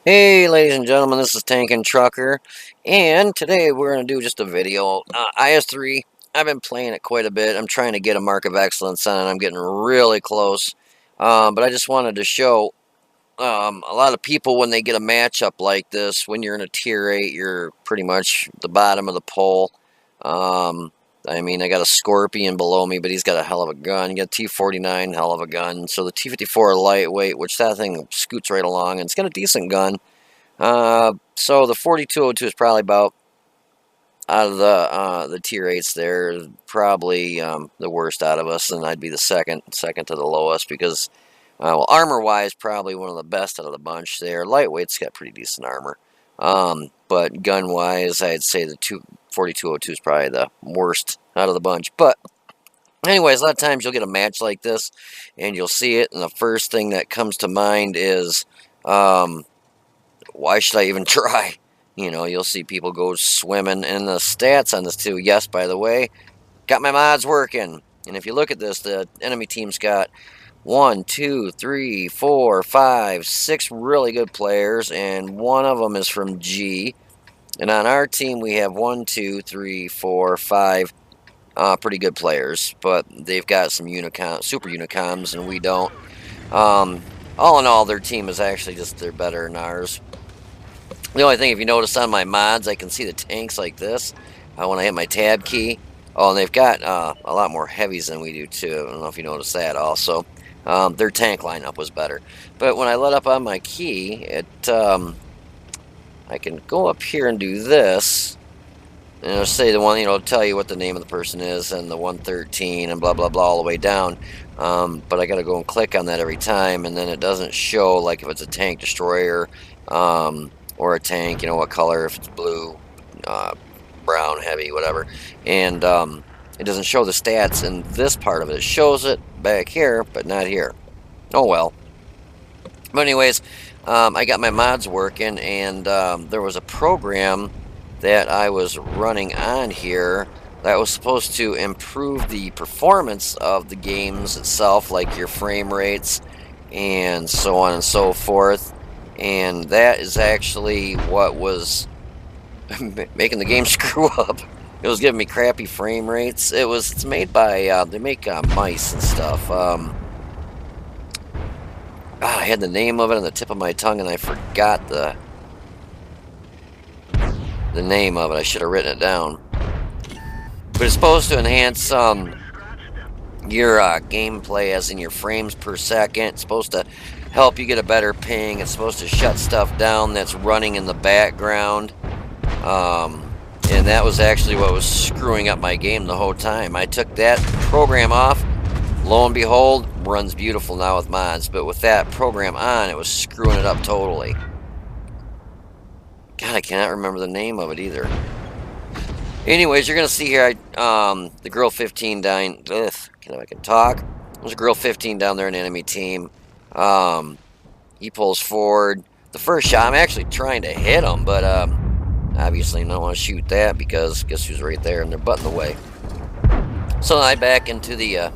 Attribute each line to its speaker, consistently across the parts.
Speaker 1: Hey, ladies and gentlemen, this is Tank and Trucker, and today we're going to do just a video. Is-3, I've been playing it quite a bit. I'm trying to get a mark of excellence on it. I'm getting really close, but I just wanted to show a lot of people when they get a matchup like this, when you're in a tier 8, you're pretty much the bottom of the pole. Um, I mean, I got a Scorpion below me, but he's got a hell of a gun. You got T-49, hell of a gun. So the T-54 lightweight, which that thing scoots right along, and it's got a decent gun. So the 4202 is probably about out of the tier 8s there, probably the worst out of us, and I'd be the second to the lowest because, well, armor-wise, probably one of the best out of the bunch there. Lightweight's got pretty decent armor. But gun-wise, I'd say the 4202 is probably the worst out of the bunch. But anyways, a lot of times you'll get a match like this, and you'll see it, and the first thing that comes to mind is, why should I even try? You know, you'll see people go swimming, and the stats on this too. Yes, by the way, got my mods working. And if you look at this, the enemy team's got 1, 2, 3, 4, 5, 6 really good players, and one of them is from G. And on our team, we have 1, 2, 3, 4, 5 pretty good players, but they've got some super unicoms, and we don't. All in all, their team is actually just they're better than ours. The only thing, if you notice on my mods, I can see the tanks like this when I hit my tab key. Oh, and they've got a lot more heavies than we do too. I don't know if you noticed that also. Their tank lineup was better. But when I let up on my key, I can go up here and do this. And it'll say the one, tell you what the name of the person is and the 113 and blah, blah, blah all the way down. But I got to go and click on that every time, and then it doesn't show, like, if it's a tank destroyer, or a tank, what color, if it's blue, brown, heavy, whatever. And it doesn't show the stats in this part of it. It shows it back here, but not here. Oh well. But anyways, I got my mods working, and there was a program that I was running on here that was supposed to improve the performance of the games itself, like your frame rates and so on and so forth. And that is actually what was making the game screw up. It was giving me crappy frame rates. It's made by they make mice and stuff. I had the name of it on the tip of my tongue, and I forgot the name of it. I should have written it down. But it's supposed to enhance your gameplay, as in your frames per second. It's supposed to help you get a better ping. It's supposed to shut stuff down that's running in the background. And that was actually what was screwing up my game the whole time. I took that program off. Lo and behold, runs beautiful now with mods. But with that program on, it was screwing it up totally. God, I cannot remember the name of it either. Anyways, you're going to see here, the Girl 15 down, if I can talk. There's a Girl 15 down there in the enemy team. He pulls forward. The first shot, I'm actually trying to hit him, but obviously I don't want to shoot that because guess who's right there and they're butting the way. So I back into the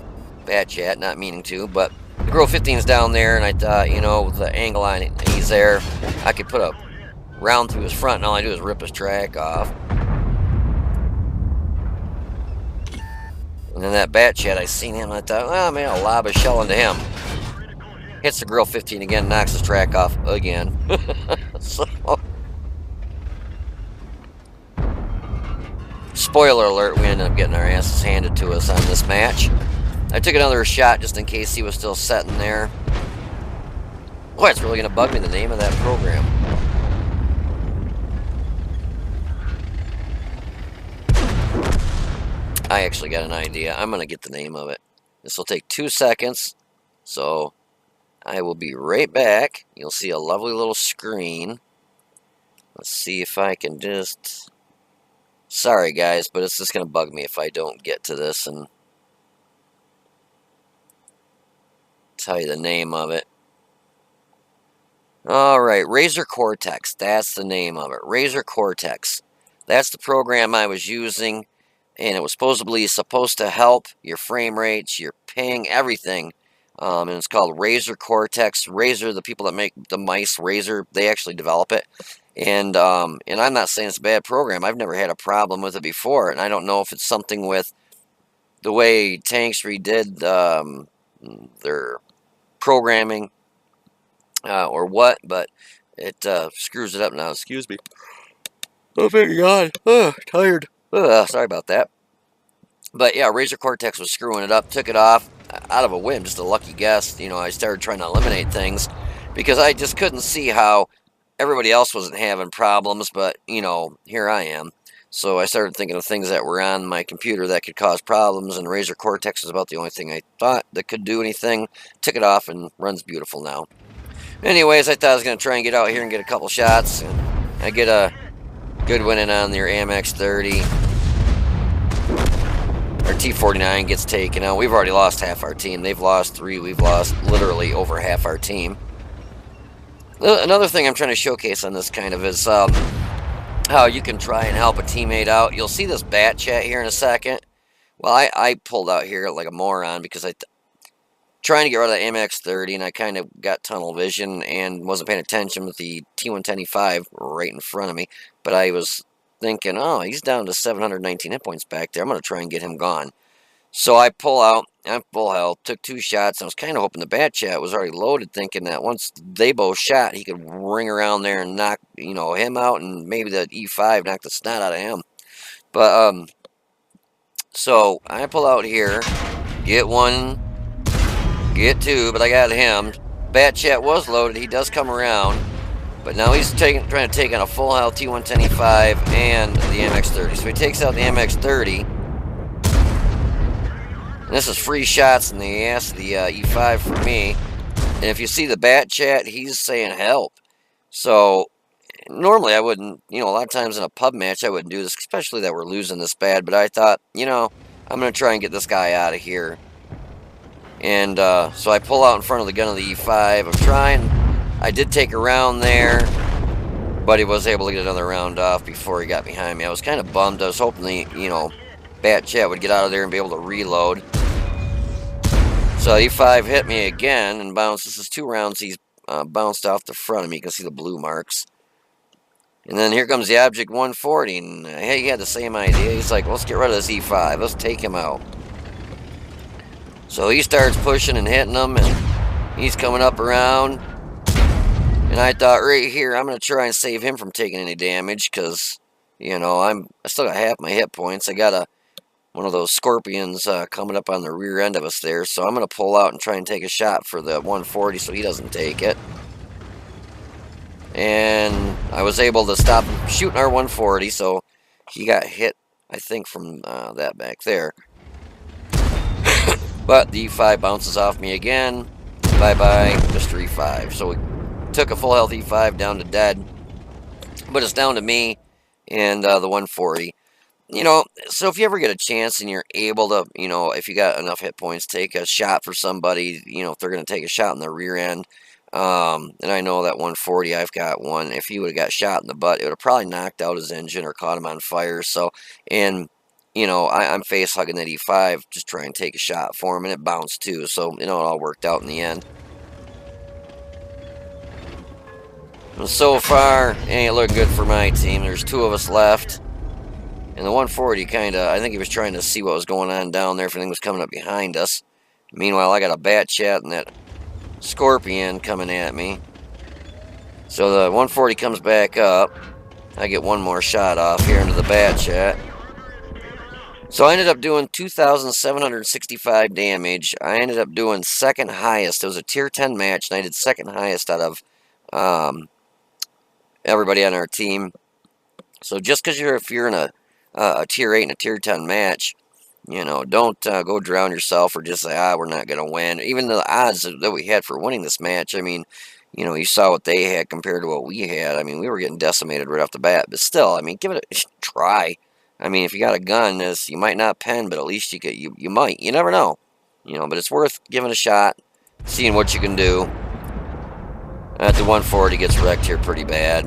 Speaker 1: bat chat, not meaning to, but the Girl 15's down there, and I thought, with the angle on it, he's there, I could put a round through his front, and all I do is rip his track off. And then that bat chat, I seen him, and I thought, well, man, I'll lob a shell into him. Hits the Girl 15 again, knocks his track off again. So, spoiler alert, we ended up getting our asses handed to us on this match. I took another shot just in case he was still sitting there. Boy, it's really going to bug me, the name of that program. I actually got an idea. I'm going to get the name of it. This will take 2 seconds, so I will be right back. You'll see a lovely little screen. Let's see if I can just... Sorry, guys, but it's just going to bug me if I don't get to this and tell you the name of it. Alright, Razor Cortex. That's the name of it. Razor Cortex. That's the program I was using, and it was supposed to help your frame rates, your ping, everything and it's called Razor Cortex. Razor, the people that make the mice, Razor, they actually develop it. And I'm not saying it's a bad program. I've never had a problem with it before, and I don't know if it's something with the way Tanks redid their programming or what, but it screws it up now. Excuse me. Oh, thank God. Tired. Sorry about that. But yeah, Razor Cortex was screwing it up. Took it off out of a whim, just a lucky guess. You know, I started trying to eliminate things because I just couldn't see how everybody else wasn't having problems, but, you know, here I am. So I started thinking of things that were on my computer that could cause problems, and Razor Cortex was about the only thing I thought that could do anything. Took it off and runs beautiful now. Anyways, I thought I was going to try and get out here and get a couple shots. And I get a good winning on their Amex 30. Our T-49 gets taken out. We've already lost half our team. They've lost 3. We've lost literally over half our team. Another thing I'm trying to showcase on this kind of is how you can try and help a teammate out. You'll see this bat chat here in a second. Well, I pulled out here like a moron because trying to get rid of the MX-30, and I kind of got tunnel vision and wasn't paying attention with the T-110E5 right in front of me. But I was thinking, oh, he's down to 719 hit points back there. I'm going to try and get him gone. So I pull out. I'm full health. Took 2 shots. I was kind of hoping the bat chat was already loaded, thinking that once they both shot, he could ring around there and knock, you know, him out, and maybe the E5 knock the snot out of him. But so I pull out here, get 1, get 2, but I got him. Bat chat was loaded. He does come around, but now he's trying to take on a full health T-110E5 and the MX-30. So he takes out the MX-30. And this is free shots in the ass of the E5 for me. And if you see the bat chat, he's saying help. So normally I wouldn't, you know, a lot of times in a pub match I wouldn't do this, especially that we're losing this bad. But I thought, you know, I'm going to try and get this guy out of here. And so I pull out in front of the gun of the E5. I'm trying. I did take a round there, but he was able to get another round off before he got behind me. I was kind of bummed. I was hoping the, you know, bat chat would get out of there and be able to reload. So E5 hit me again and bounced. This is 2 rounds he's bounced off the front of me. You can see the blue marks. And then here comes the Object 140. And hey, he had the same idea. He's like, let's get rid of this E5. Let's take him out. So he starts pushing and hitting them, and he's coming up around. And I thought right here, I'm going to try and save him from taking any damage because, you know, I still got half my hit points. I got one of those scorpions coming up on the rear end of us there, so I'm going to pull out and try and take a shot for the 140 so he doesn't take it. And I was able to stop him shooting our 140, so he got hit, I think, from that back there. But the E5 bounces off me again. Bye-bye, Mr. E5. So we took a full health E5 down to dead. But it's down to me and the 140. You know, so if you ever get a chance and you're able to, you know, if you got enough hit points, take a shot for somebody, you know, if they're going to take a shot in the rear end. And I know that 140, I've got one. If he would have got shot in the butt, it would have probably knocked out his engine or caught him on fire. So, and, you know, I'm face hugging that E5, just trying to take a shot for him, and it bounced too. So, you know, it all worked out in the end. And so far, it ain't looking good for my team. There's 2 of us left. And the 140 kind of, I think he was trying to see what was going on down there, if anything was coming up behind us. Meanwhile, I got a bat chat and that scorpion coming at me. So the 140 comes back up. I get one more shot off here into the bat chat. So I ended up doing 2,765 damage. I ended up doing second highest. It was a tier 10 match, and I did second highest out of everybody on our team. So just because if you're in a tier 8 and a tier 10 match, you know, don't go drown yourself or just say, we're not going to win. Even the odds that we had for winning this match, I mean, you know, you saw what they had compared to what we had. I mean, we were getting decimated right off the bat. But still, I mean, give it a try. I mean, if you got a gun, you might not pen, but at least you might. You never know. You know, but it's worth giving a shot, seeing what you can do. The 140 gets wrecked here pretty bad.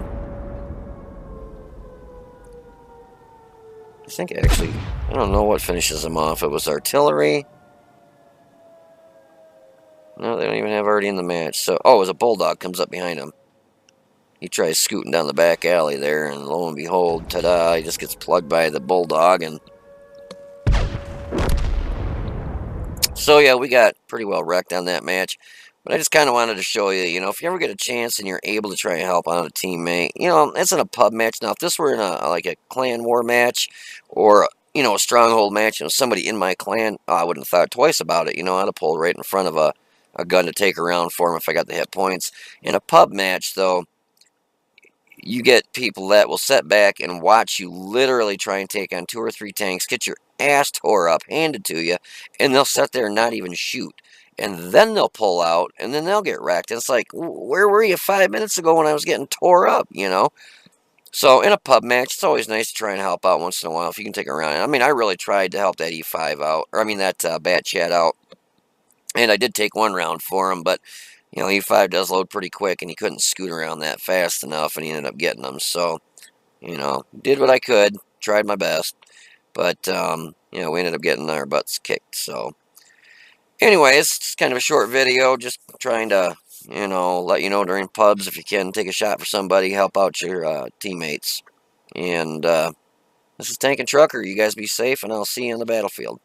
Speaker 1: I think actually, I don't know what finishes him off. It was artillery. No, they don't even have already in the match. So, oh, as a bulldog comes up behind him. He tries scooting down the back alley there, and lo and behold, ta-da, he just gets plugged by the bulldog. And so, yeah, we got pretty well wrecked on that match. But I just kind of wanted to show you, if you ever get a chance and you're able to try and help out a teammate, it's in a pub match. Now, if this were in like a clan war match or, a stronghold match, somebody in my clan, I wouldn't have thought twice about it. I'd have pulled right in front of a gun to take around for him if I got the hit points. In a pub match, though, you get people that will sit back and watch you literally try and take on 2 or 3 tanks, get your ass tore up, handed to you, and they'll sit there and not even shoot. And then they'll pull out, and then they'll get wrecked. And it's like, where were you 5 minutes ago when I was getting tore up? So in a pub match, it's always nice to try and help out once in a while if you can take a round. I mean, I really tried to help that E5 out, or I mean that Bat Chat out, and I did take one round for him, but E5 does load pretty quick, and he couldn't scoot around that fast enough, and he ended up getting them. So, did what I could, tried my best, but, we ended up getting our butts kicked. So, anyways, it's kind of a short video, just trying to, let you know during pubs if you can take a shot for somebody, help out your teammates. And this is Tank and Trucker. You guys be safe, and I'll see you on the battlefield.